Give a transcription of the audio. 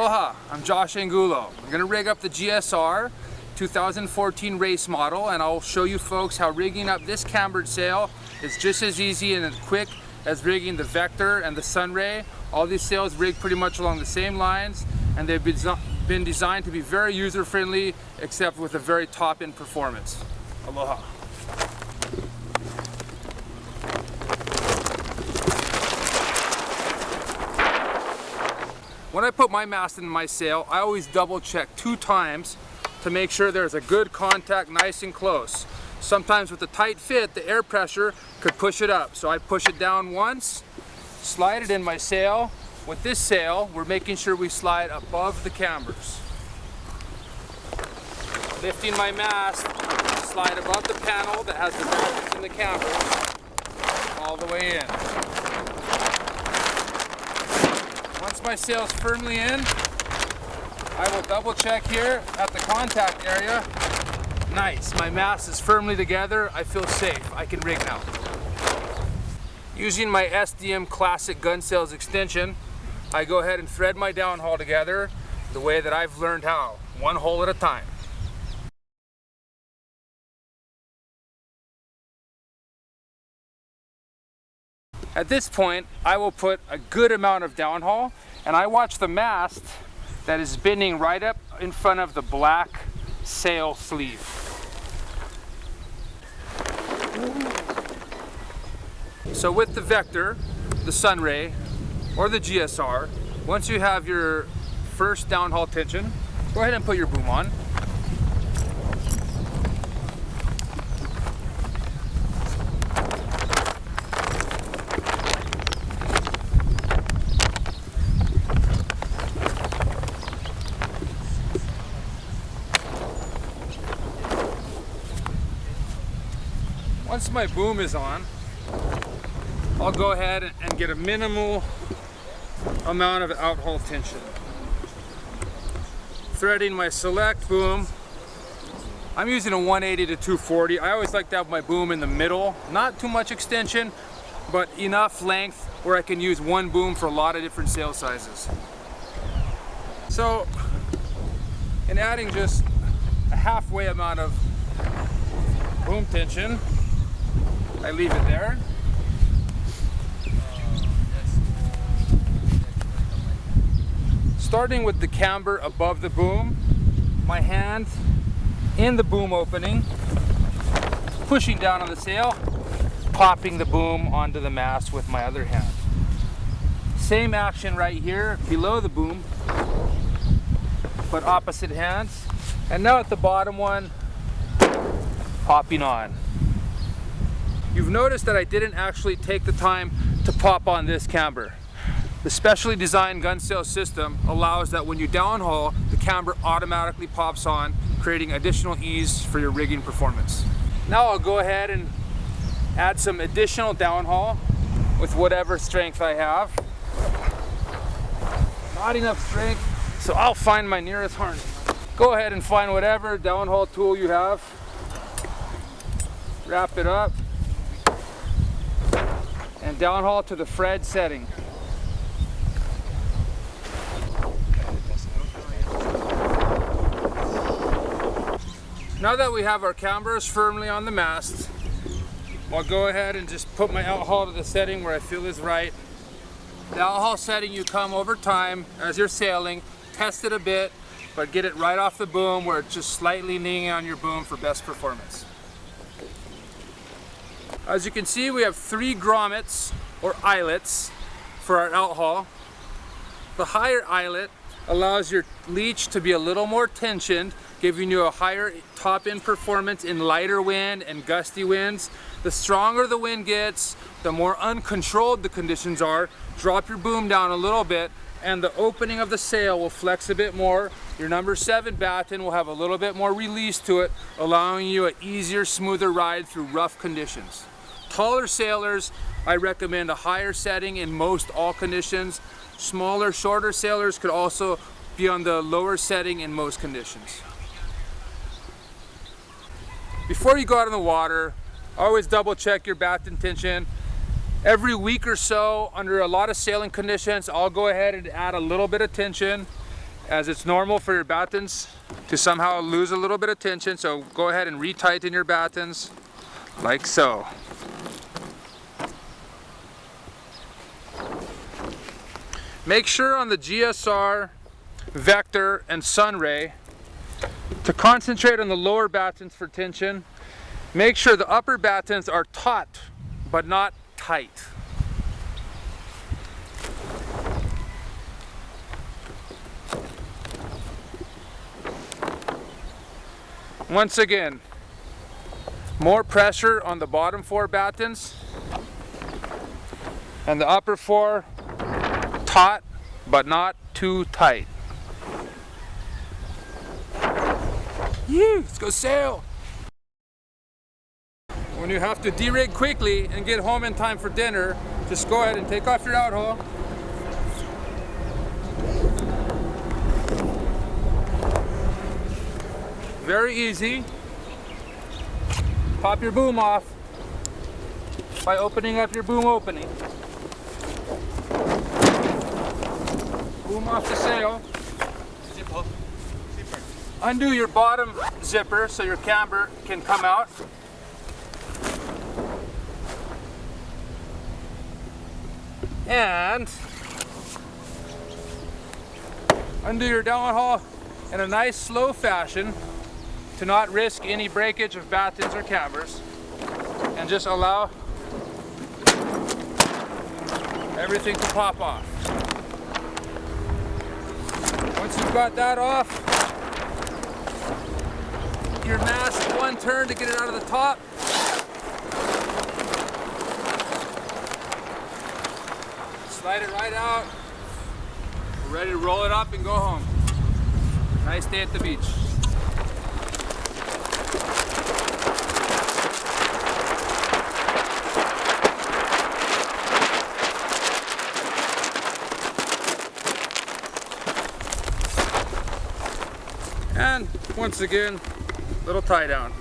Aloha, I'm Josh Angulo. I'm going to rig up the GSR 2014 race model, and I'll show you folks how rigging up this cambered sail is just as easy and as quick as rigging the Vector and the Sunray. All these sails rig pretty much along the same lines, and they've been designed to be very user-friendly, except with a very top-end performance. Aloha. When I put my mast in my sail, I always double check 2 times to make sure there's a good contact nice and close. Sometimes with a tight fit, the air pressure could push it up. So I push it down once, slide it in my sail. With this sail, we're making sure we slide above the cambers. Lifting my mast, slide above the panel that has the battens and the cambers all the way in. Once my sail's firmly in, I will double check here at the contact area. Nice, my mast is firmly together. I feel safe, I can rig now. Using my SDM Classic gun sails extension, I go ahead and thread my downhaul together the way that I've learned how, 1 hole at a time. At this point, I will put a good amount of downhaul, and I watch the mast that is bending right up in front of the black sail sleeve. So with the Vector, the Sunray, or the GSR, once you have your first downhaul tension, go ahead and put your boom on. Once my boom is on, I'll go ahead and get a minimal amount of outhaul tension. Threading my select boom. I'm using a 180 to 240. I always like to have my boom in the middle. Not too much extension, but enough length where I can use one boom for a lot of different sail sizes. So, in adding just a halfway amount of boom tension, I leave it there. Starting with the camber above the boom, my hand in the boom opening, pushing down on the sail, popping the boom onto the mast with my other hand. Same action right here below the boom, but opposite hands. And now at the bottom one, popping on. You've noticed that I didn't actually take the time to pop on this camber. The specially designed gun sail system allows that when you downhaul, the camber automatically pops on, creating additional ease for your rigging performance. Now I'll go ahead and add some additional downhaul with whatever strength I have. Not enough strength, so I'll find my nearest harness. Go ahead and find whatever downhaul tool you have. Wrap it up. And downhaul to the Fred setting. Now that we have our cambers firmly on the mast, I'll go ahead and just put my outhaul to the setting where I feel is right. The outhaul setting you come over time as you're sailing, test it a bit, but get it right off the boom where it's just slightly leaning on your boom for best performance. As you can see, we have 3 grommets or eyelets for our outhaul. The higher eyelet allows your leech to be a little more tensioned, giving you a higher top-end performance in lighter wind and gusty winds. The stronger the wind gets, the more uncontrolled the conditions are. Drop your boom down a little bit and the opening of the sail will flex a bit more. Your number 7 batten will have a little bit more release to it, allowing you an easier, smoother ride through rough conditions. Taller sailors, I recommend a higher setting in most all conditions. Smaller, shorter sailors could also be on the lower setting in most conditions. Before you go out in the water, always double check your batten tension. Every week or so, under a lot of sailing conditions, I'll go ahead and add a little bit of tension. as it's normal for your battens to somehow lose a little bit of tension, so go ahead and retighten your battens like so. Make sure on the GSR, Vector, and Sunray to concentrate on the lower battens for tension. Make sure the upper battens are taut but not tight. Once again, more pressure on the bottom 4 battens and the upper 4 taut but not too tight. Let's go sail! When you have to de-rig quickly and get home in time for dinner, just go ahead and take off your out haul. Very easy. Pop your boom off by opening up your boom opening. Boom off the sail. Undo your bottom zipper so your camber can come out. And undo your downhaul in a nice slow fashion to not risk any breakage of battens or cambers, and just allow everything to pop off. Once you've got that off, your mast one turn to get it out of the top. Slide it right out. We're ready to roll it up and go home. Nice day at the beach. And once again, little tie down.